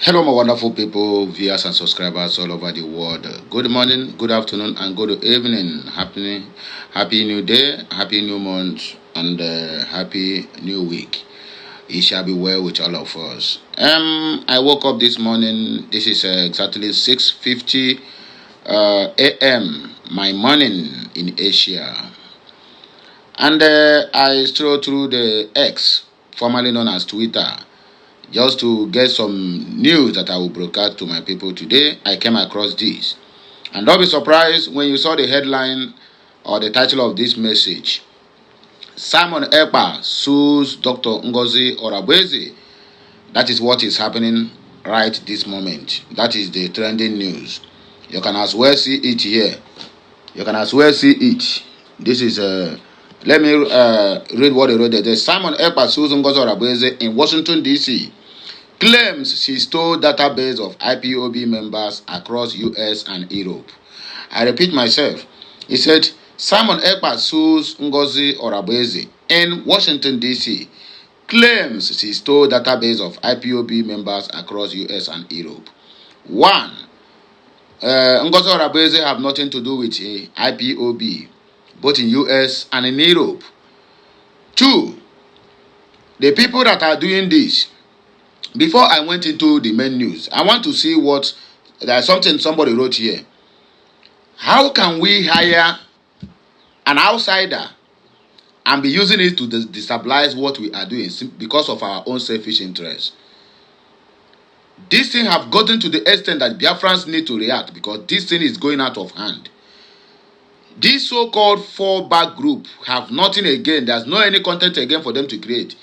Hello, my wonderful people, viewers and subscribers all over the world. Good morning, good afternoon, and good evening. Happy new day, happy new month, and happy new week. It shall be well with all of us. I woke up this morning. This is exactly 6:50 a.m. My morning in Asia, and I strolled through the X, formerly known as Twitter, just to get some news that I will broadcast to my people today. I came across this. And don't be surprised when you saw the headline or the title of this message. Simon Ekpa sues Dr. N.Orabueze. That is what is happening right this moment. That is the trending news. You can as well see it here. You can as well see it. This is let me read what they wrote there. Simon Ekpa sues N.Orabueze in Washington, D.C. claims she stole database of IPOB members across US and Europe. I repeat myself. He said, Simon Ekpa sues N.Orabueze in Washington, D.C. claims she stole database of IPOB members across US and Europe. 1. N.Orabueze have nothing to do with IPOB, both in US and in Europe. 2. The people that are doing this, before I went into the main news, I want to see what there's something somebody wrote here. How can we hire an outsider and be using it to destabilize what we are doing because of our own selfish interests? This thing have gotten to the extent that Biafrans need to react because this thing is going out of hand. This so-called fallback group have nothing again. There's no any content again for them to create.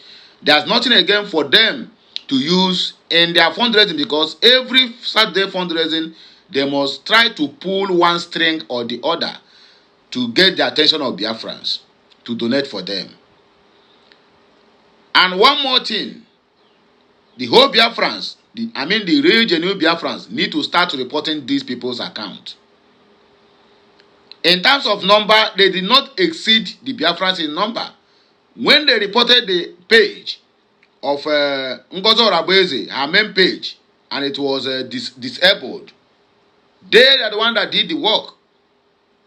There's nothing again for them to use in their fundraising, because every Saturday fundraising they must try to pull one string or the other to get the attention of Biafrans to donate for them. And one more thing, the whole Biafrans, the real genuine Biafrans need to start reporting these people's account. In terms of number, they did not exceed the Biafrans in number. When they reported the page of N.Orabueze, her main page, and it was disabled, they are the one that did the work.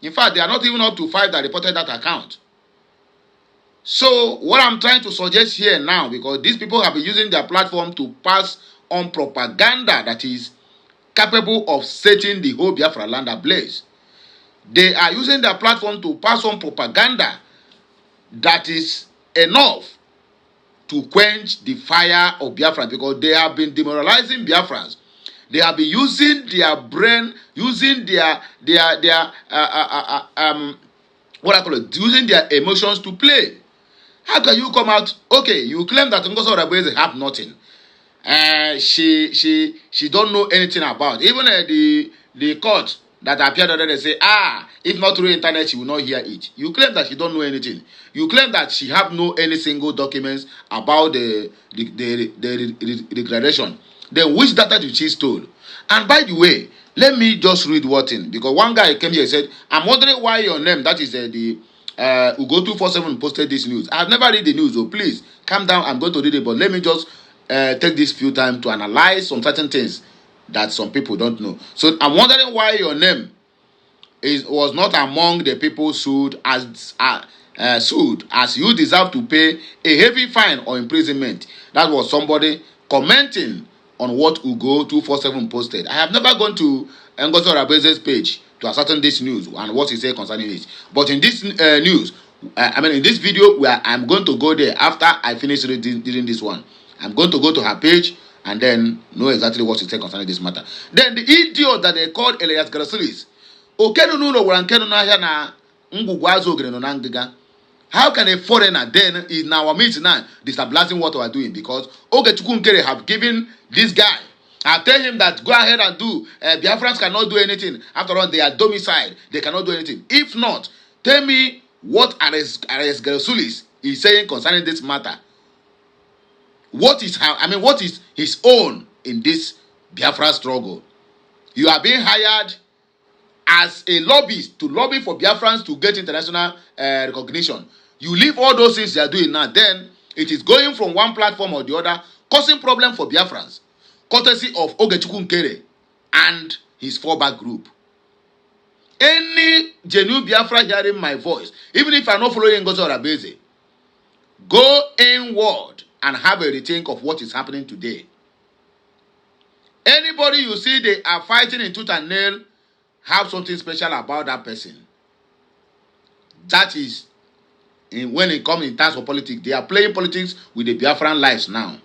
In fact, they are not even up to 5 that reported that account. So what I'm trying to suggest here now, because these people have been using their platform to pass on propaganda that is capable of setting the whole Biafraland ablaze. They are using their platform to pass on propaganda that is enough to quench the fire of Biafrans, because they have been demoralizing Biafrans. They have been using their brain, using their using their emotions to play. How can you come out? Okay, you claim that N.Orabueze have nothing. She don't know anything about. Even the court that appeared there, they say, if not through internet, she will not hear it. You claim that she don't know anything. You claim that she have no any single documents about the declaration. Then which data did she stole? And by the way, let me just read what in, because one guy came here and said, I'm wondering why your name, that is Ugo 247 posted this news. I have never read the news, so please calm down. I'm going to read it, but let me just take this few time to analyze some certain things that some people don't know. So I'm wondering why your name was not among the people sued as you deserve to pay a heavy fine or imprisonment. That was somebody commenting on what Ugo 247 posted. I have never gone to N.Orabueze's page to ascertain this news and what he said concerning it. But in this news, in this video, where I'm going to go there after I finish reading this one. I'm going to go to her page and then know exactly what she said concerning this matter. Then the idiot that they called Elias Garasulis. How can a foreigner then in our midst now destabilizing what we are doing? Because Ogechukwunkere have given this guy, I tell him that go ahead and do. Biafrans cannot do anything. After all, they are domiciled. They cannot do anything. If not, tell me what Elias Garasulis is saying concerning this matter. What is his own in this Biafra struggle? You are being hired as a lobbyist to lobby for Biafrans to get international recognition. You leave all those things they are doing now, then it is going from one platform or the other, causing problem for Biafrans. courtesy of Ogechukwu Nkere and his fallback group. Any genuine Biafra hearing my voice, even if I'm not following N.Orabueze, go inward and have a rethink of what is happening today. Anybody you see they are fighting in tooth and nail, have something special about that person. That is, when it comes in terms of politics, they are playing politics with the Biafran lives now.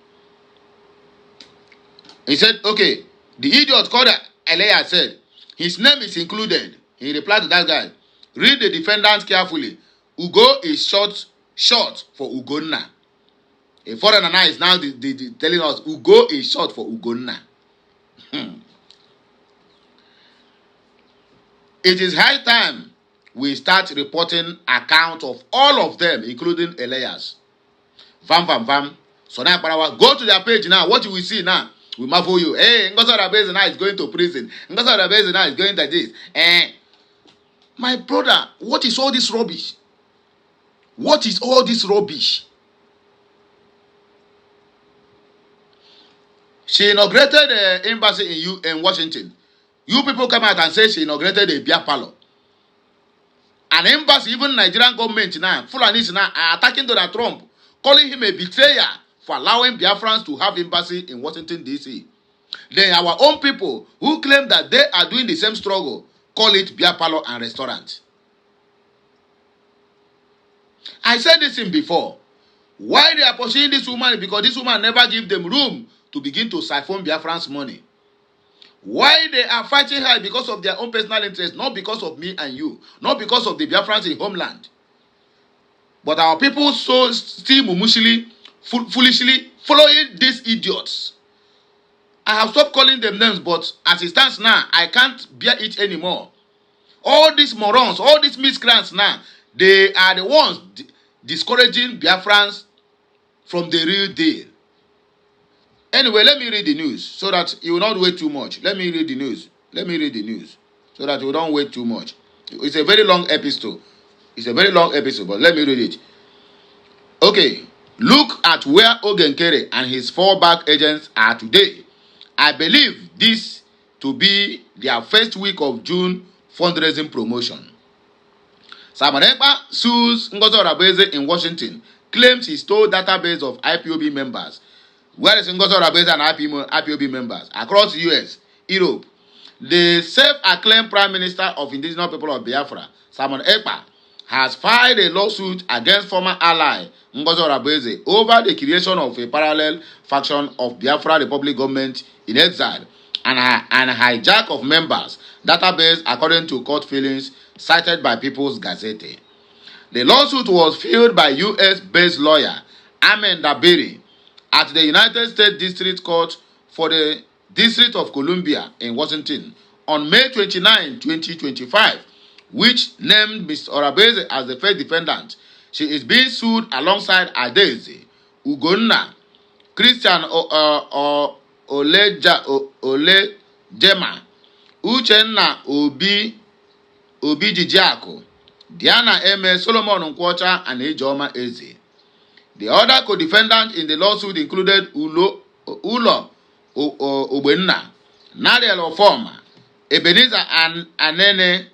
He said, okay, the idiot called Elia said, his name is included. He replied to that guy, read the defendant carefully. Ugo is short for Ugonna. A foreigner now is now telling us Ugo is short for Ugonna. It is high time we start reporting account of all of them, including Elias. Vam. So now, go to their page now. What you will see now, we marvel you. Hey, N.Orabueze now is going to prison. N.Orabueze now is going to this. My brother, what is all this rubbish? What is all this rubbish? She inaugurated an embassy in Washington. You people come out and say she inaugurated a beer parlor. An embassy, even Nigerian government now, Fulanis now are attacking Donald Trump, calling him a betrayer for allowing Biafrans to have embassy in Washington, D.C. Then our own people who claim that they are doing the same struggle, call it beer parlor and restaurant. I said this in before. Why they are pursuing this woman? Because this woman never give them room to begin to siphon Biafran's money. Why they are fighting her? Because of their own personal interest, not because of me and you, not because of the Biafrans in homeland. But our people so still mumushily, foolishly following these idiots. I have stopped calling them names, but as it stands now, I can't bear it anymore. All these morons, all these miscreants now, they are the ones discouraging Biafrans from the real deal. Anyway, let me read the news so that you will not wait too much. Let me read the news so that you don't wait too much. It's a very long episode. But let me read it. Okay, look at where Ogenkere and his fallback agents are today. I believe this to be their first week of June fundraising promotion. Ekpa sues N.Orabueze in Washington, claims he stole database of IPOB members. Where is N.Orabueze and IPOB members? Across the US, Europe. The self-acclaimed Prime Minister of Indigenous People of Biafra, Ekpa, has filed a lawsuit against former ally N.Orabueze over the creation of a parallel faction of Biafra Republic government in exile and hijack of members' database according to court filings cited by People's Gazette. The lawsuit was filed by US-based lawyer Amen Dabiri at the United States District Court for the District of Columbia in Washington on May 29, 2025, which named Ms. Orabueze as the first defendant. She is being sued alongside Adeze, Ugonna, Christian Olejema, Uchenna Obijijiako, Diana M. Solomon Nkwocha, and Ejoma Eze. The other co-defendants in the lawsuit included Ulo Obenna, Nadiel Ofoma, Ebenezer Anene,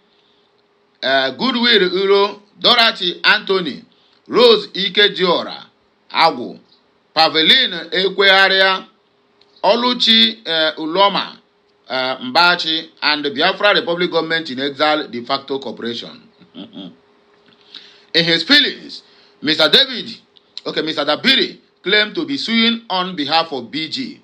Goodwill Uro, Dorothy Anthony, Rose Ikejiora, Agwu, Paveline Ekwearia, Oluchi Uloma, Mbachi, and the Biafra Republic Government in Exile de facto corporation. In his feelings, Mr. Dabiri claimed to be suing on behalf of BG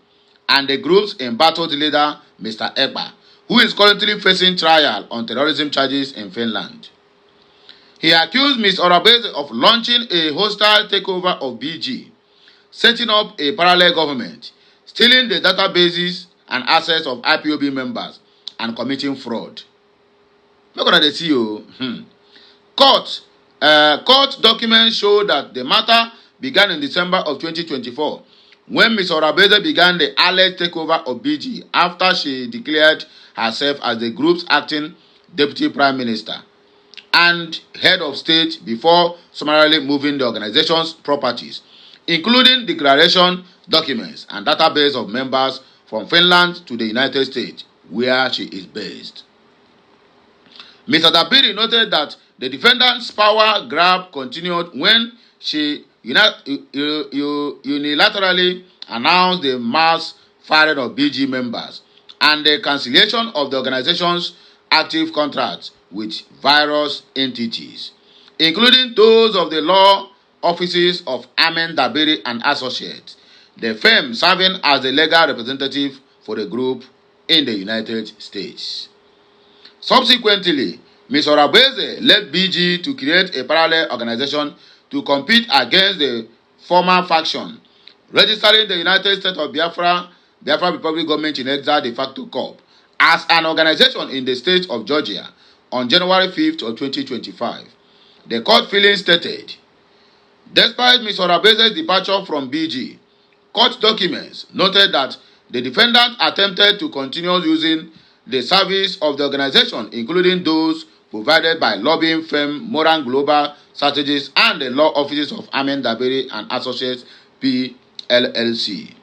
and the group's embattled leader, Mr. Ekpa, who is currently facing trial on terrorism charges in Finland. He accused Ms. Orabueze of launching a hostile takeover of BG, setting up a parallel government, stealing the databases and assets of IPOB members, and committing fraud. Look at the CEO. Court documents show that the matter began in December of 2024 when Ms. Orabueze began the alleged takeover of BG after she declared herself as the group's acting deputy prime minister and head of state before summarily moving the organization's properties, including declaration documents and database of members from Finland to the United States, where she is based. Mr. Dabiri noted that the defendant's power grab continued when she unilaterally announced the mass firing of BG members and the cancellation of the organization's active contracts with various entities, including those of the law offices of Amen Dabiri and Associates, the firm serving as the legal representative for the group in the United States. Subsequently, Ms. N.Orabueze led BG to create a parallel organization to compete against the former faction, registering the United States of Biafra Republic Government in Exile de facto Corp as an organization in the state of Georgia on January 5th of 2025. The court filing stated, despite Ms. N.Orabueze's departure from BG, court documents noted that the defendant attempted to continue using the service of the organization, including those provided by lobbying firm Moran Global Strategies and the law offices of Amen Dabiri and Associates PLLC.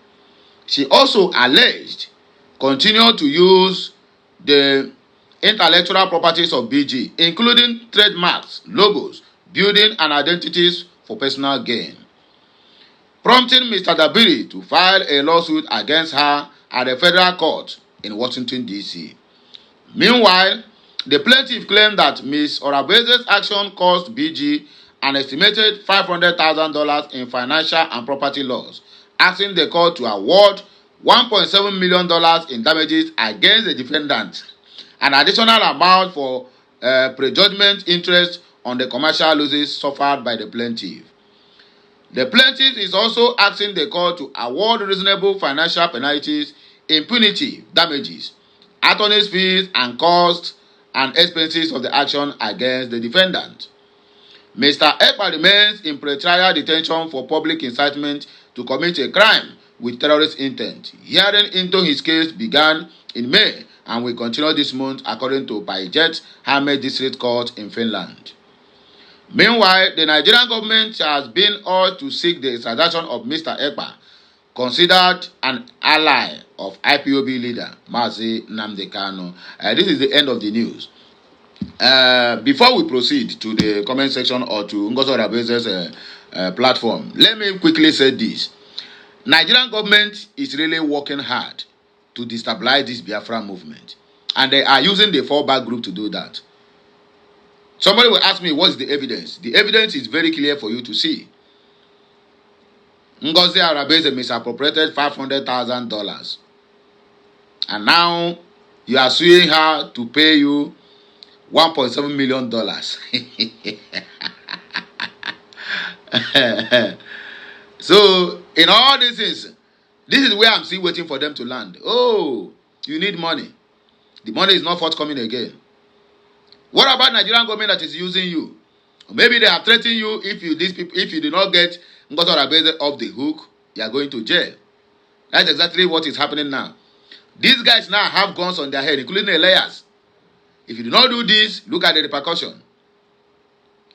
She also alleged continued to use the intellectual properties of BG, including trademarks, logos, building and identities for personal gain, prompting Mr. Dabiri to file a lawsuit against her at the federal court in Washington, D.C. Meanwhile, the plaintiff claimed that Ms. N.Orabueze's action cost BG an estimated $500,000 in financial and property loss, asking the court to award $1.7 million in damages against the defendant, an additional amount for prejudgment interest on the commercial losses suffered by the plaintiff. The plaintiff is also asking the court to award reasonable financial penalties, impunity damages, attorney's fees, and costs and expenses of the action against the defendant. Mr. Ekpa remains in pretrial detention for public incitement to commit a crime with terrorist intent. Hearing into his case began in May and will continue this month, according to Paijet Hamed District Court in Finland. Meanwhile, the Nigerian government has been urged to seek the extradition of Mr. Ekpa, considered an ally of IPOB leader Mazi Nnamdi Kanu. This is the end of the news. Before we proceed to the comment section or to Ngozi N.Orabueze's platform, let me quickly say this. Nigerian government is really working hard to destabilize this Biafra movement, and they are using the fallback group to do that. Somebody will ask me, what is the evidence? The evidence is very clear for you to see. Ngozi N.Orabueze misappropriated $500,000, and now you are suing her to pay you $1.7 million. So, in all these things, this is where I'm still waiting for them to land. Oh, you need money. The money is not forthcoming again. What about Nigerian government that is using you? Maybe they have threatened you if you do not get Ngozi N.Orabueze off the hook, you are going to jail. That's exactly what is happening now. These guys now have guns on their head, including the layers. If you do not do this, look at the repercussion.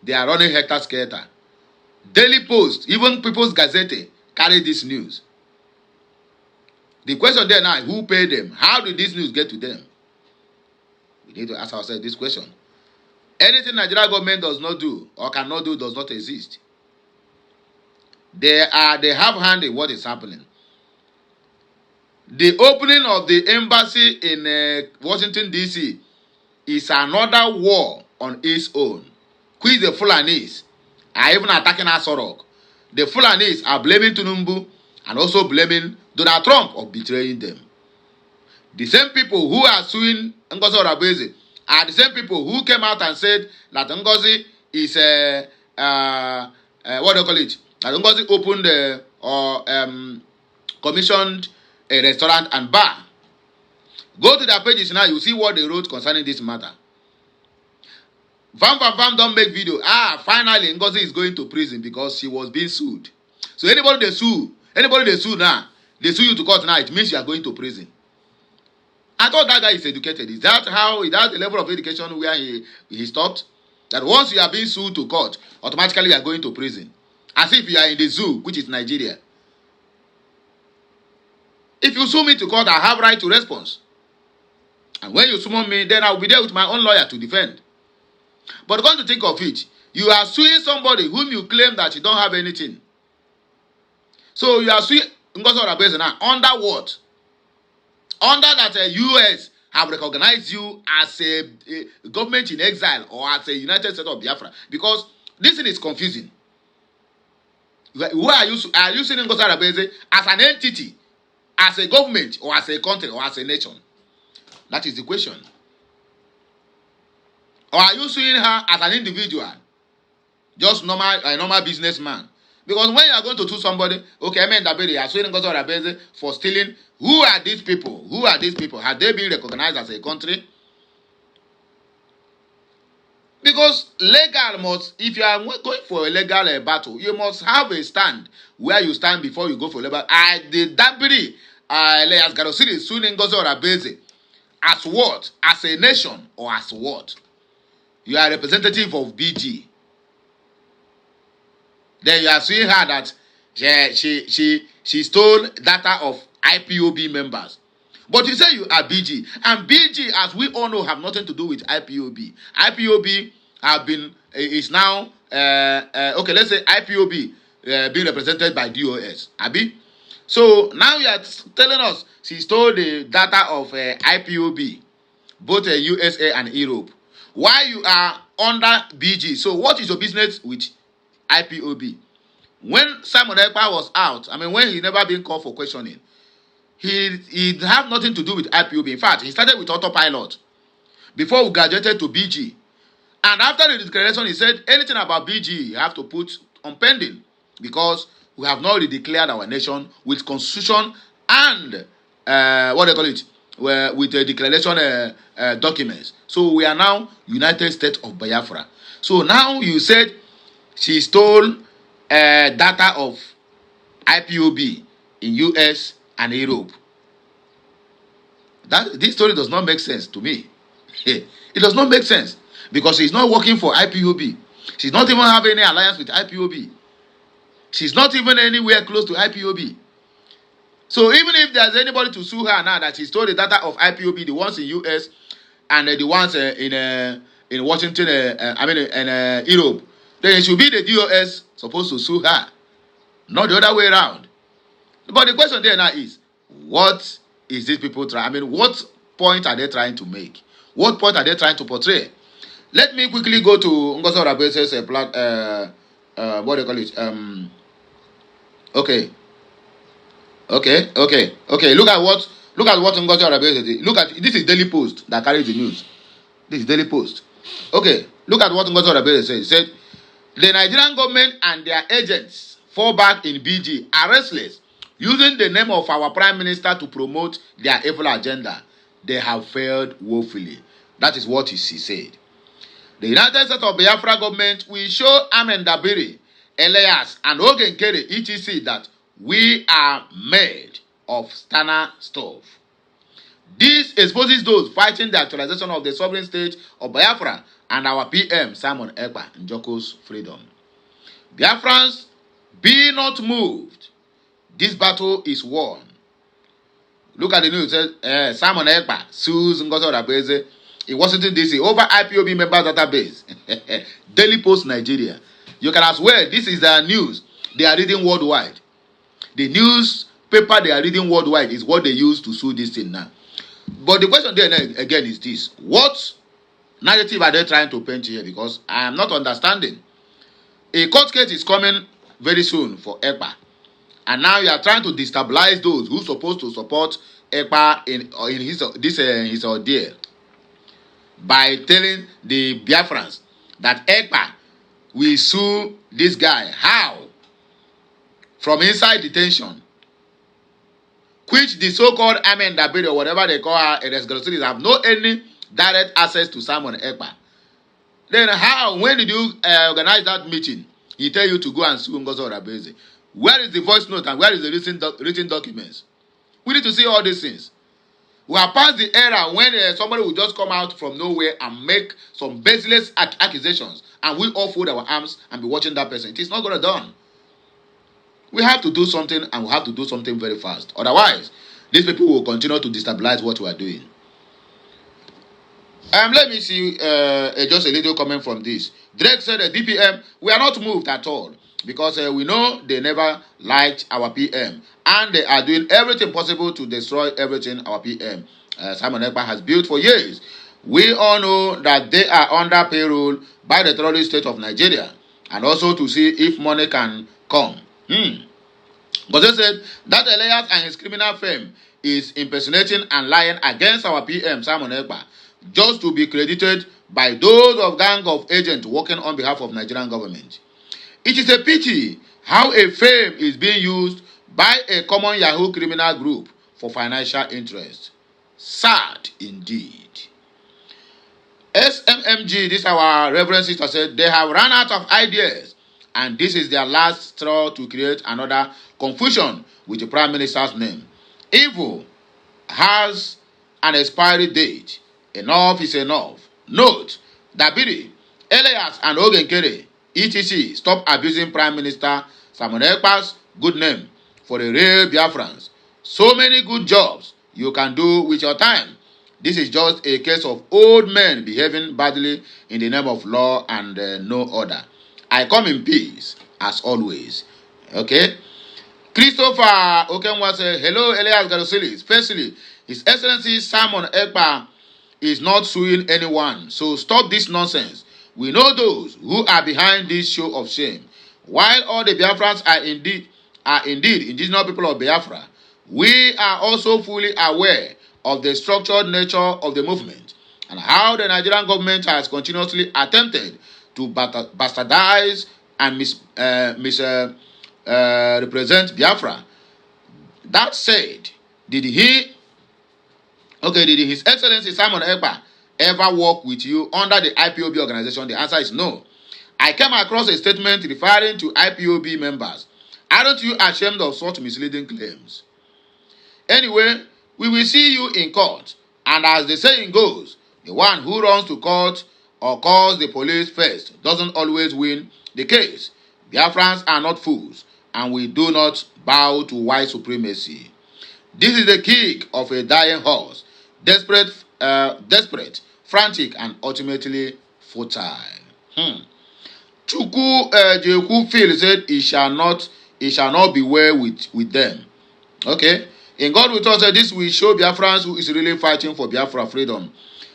They are running helter-skelter. Daily Post, even People's Gazette, carry this news. The question there now is, who paid them? How did this news get to them? We need to ask ourselves this question. Anything Nigerian government does not do or cannot do does not exist. They have hand in what is happening. The opening of the embassy in Washington, D.C. is another war on its own. Which the Fulanis are even attacking Asorok. The Fulanis are blaming Tinubu and also blaming Donald Trump of betraying them. The same people who are suing Ngozi N.Orabueze are the same people who came out and said that Ngozi is what do you call it? That Ngozi opened or commissioned a restaurant and bar. Go to their pages now, you see what they wrote concerning this matter. Vam don't make video. Finally Ngozi is going to prison because she was being sued. So anybody they sue now, they sue you to court now, it means you are going to prison. I thought that guy is educated. Is that the level of education where he stopped? That once you are being sued to court, automatically you are going to prison. As if you are in the zoo, which is Nigeria. If you sue me to court, I have right to response. And when you summon me, then I will be there with my own lawyer to defend. But come to think of it, you are suing somebody whom you claim that you don't have anything. So you are suing N.Orabueze now under what? Under that US have recognized you as a government in exile or as a United States of Biafra. Because this thing is confusing. Who are you seeing N.Orabueze as an entity, as a government, or as a country, or as a nation? That is the question. Or are you suing her as an individual? Just a normal businessman. Because when you are going to sue somebody, okay, you are suing N.Orabueze for stealing. Who are these people? Who are these people? Have they been recognized as a country? Because legal must, if you are going for a legal battle, you must have a stand where you stand before you go for labor. The Dabiri, Elias Garosiri suing N.Orabueze as what? As a nation or as what? You are a representative of BG. Then you are suing her that she stole data of IPOB members. But you say you are BG. And BG, as we all know, have nothing to do with IPOB. IPOB is now, okay, let's say IPOB being represented by DOS. Abi? So now you are telling us she stole the data of IPOB, both USA and Europe. Why you are under BG? So what is your business with IPOB? When Simon Ekpa was out, when he never been called for questioning, he have nothing to do with IPOB. In fact, he started with autopilot before we graduated to BG. And after the declaration, he said anything about BG you have to put on pending because we have not declared our nation with constitution and what they call it, with the declaration documents. So we are now United States of Biafra. So now you said she stole data of IPOB in US and Europe. This story does not make sense to me. It does not make sense because she's not working for IPOB. She's not even having any alliance with IPOB. She's not even anywhere close to IPOB. So even if there's anybody to sue her now that she stole the data of IPOB, the ones in US and the ones in Washington, in Europe, then it should be the DOS supposed to sue her, not the other way around. But the question there now is, what is these people trying? What point are they trying to make? What point are they trying to portray? Let me quickly go to N.Orabueze's what do you call it? Okay. Look at what N.Orabueze did. Look at this is Daily Post that carries the news. This is Daily Post. Okay, look at what N.Orabueze said. He said, the Nigerian government and their agents fall back in BG are restless, using the name of our Prime Minister to promote their evil agenda. They have failed woefully. That is what he said. The United States of Biafra government will show Amen Dabiri, Elias, and Ogenkere, etc. that we are made of Stana stuff. This exposes those fighting the actualization of the sovereign state of Biafra and our PM, Simon Ekpa, Njoko's freedom. Biafrans, be not moved. This battle is won. Look at the news. It says, Simon Ekpa sues N.Orabueze in Washington, D.C. over IPOB member database. Daily Post, Nigeria. You can as well. This is the news they are reading worldwide. The newspaper they are reading worldwide is what they use to sue this thing now. But the question there again is this. What narrative are they trying to paint here? Because I am not understanding. A court case is coming very soon for Ekpa. And now you are trying to destabilize those who are supposed to support Ekpa in his ordeal by telling the Biafrans that Ekpa will sue this guy. How? From inside detention. Which the so-called Amen Dabiri or whatever they call her, have no any direct access to Simon Ekpa. Then how? When did you organize that meeting? He tell you to go and sue N.Orabueze. Where is the voice note and where is the written documents? We need to see all these things. We are past the era when somebody will just come out from nowhere and make some baseless accusations and we all fold our arms and be watching that person. It is not going to be done. We have to do something and we have to do something very fast. Otherwise, These people will continue to destabilize what we are doing. Let me see just a little comment from this. Drake said, DPM, we are not moved at all because we know they never liked our PM and they are doing everything possible to destroy everything our PM, Simon Ekpa, has built for years. We all know that they are under payroll by the terrorist state of Nigeria and also to see if money can come. But they said that Elias and his criminal firm is impersonating and lying against our PM, Simon Ekpa, just to be credited by those of gang of agents working on behalf of Nigerian government. It is a pity how a fame is being used by a common Yahoo criminal group for financial interest. Sad indeed. SMMG, this our reverend sister, said they have run out of ideas and this is their last straw to create another confusion with the Prime Minister's name. Evil has an expiry date. Enough is enough. Note, Dabiri, Elias and Ogenkere, etc. stop abusing Prime Minister Simon Ekpa's good name for the real Biafrans. So many good jobs you can do with your time. This is just a case of old men behaving badly in the name of law and no order. I come in peace, as always. Okay? Christopher Okenwa said, hello, Elias Garusilis. Firstly, His Excellency Simon Ekpa is not suing anyone, so stop this nonsense. We know those who are behind this show of shame. While all the Biafrans are indeed indigenous people of Biafra, we are also fully aware of the structured nature of the movement and how the Nigerian government has continuously attempted to bastardize and represent Biafra. That said, did His Excellency Simon Ekpa ever work with you under the IPOB organization? The answer is no. I came across a statement referring to IPOB members. Aren't you ashamed of such misleading claims? Anyway, we will see you in court. And as the saying goes, the one who runs to court or calls the police first doesn't always win the case. Biafrans are not fools, and we do not bow to white supremacy. This is the kick of a dying horse. Desperate, frantic, and ultimately futile. Chukwu Jeku Phil said, it shall not be well with them. Okay? In God we thought that this will show Biafrans who is really fighting for Biafra freedom.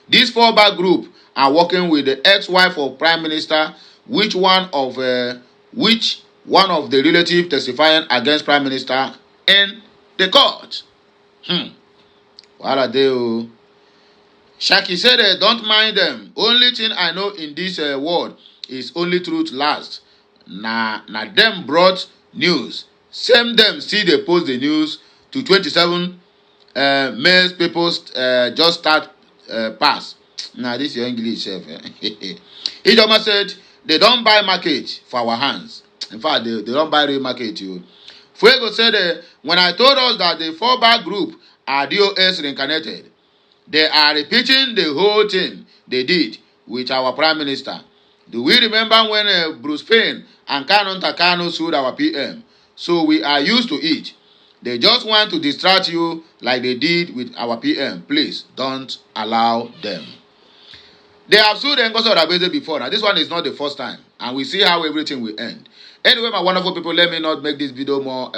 This fallback group are working with the ex-wife of Prime Minister, which one of the relatives testifying against Prime Minister in the court. What are they? Shaki said, don't mind them. Only thing I know in this world is only truth last. Na them brought news. Same them see they post the news to 27 males people just start pass. Now this is your English chef. Idoma said they don't buy market for our hands. In fact, they don't buy real market. Fuego said when I told us that the fallback group are DOS reincarnated, they are repeating the whole thing they did with our Prime Minister. Do we remember when Bruce Payne and Canon Takano sued our PM? So we are used to it. They just want to distract you like they did with our PM. Please don't allow them. They have sued N.Orabueze before. Now this one is not the first time. And we see how everything will end. Anyway, my wonderful people, let me not make this video more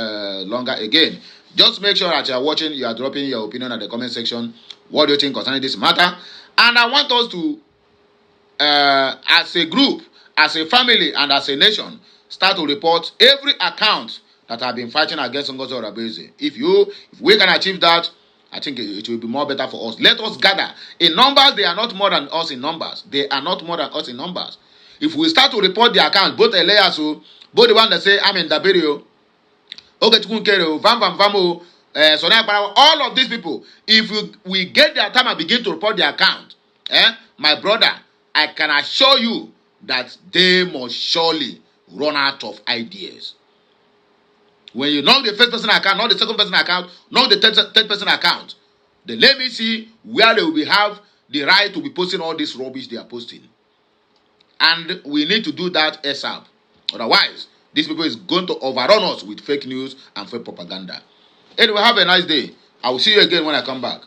longer again. Just make sure that you are watching, you are dropping your opinion at the comment section. What do you think concerning this matter? And I want us to, as a group, as a family, and as a nation, start to report every account that have been fighting against N.Orabueze. If we can achieve that, I think it will be more better for us. Let us gather. In numbers, they are not more than us in numbers. They are not more than us in numbers. If we start to report the account, both Elias, both the one that say, I'm in Dabirio, Ogetukunkere, Vamo, Sonai, all of these people, if we get their time and begin to report the account, my brother, I can assure you that they must surely run out of ideas. When you know the first person account, not the second person account, not the third person account, then let me see where they will have the right to be posting all this rubbish they are posting. And we need to do that ASAP. Otherwise, these people is going to overrun us with fake news and fake propaganda. Anyway, have a nice day. I will see you again when I come back.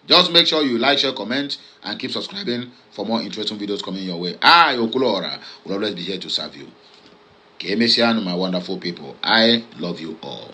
Just make sure you like, share, comment, and keep subscribing for more interesting videos coming your way. I, Okulora, will always be here to serve you. My wonderful people, I love you all.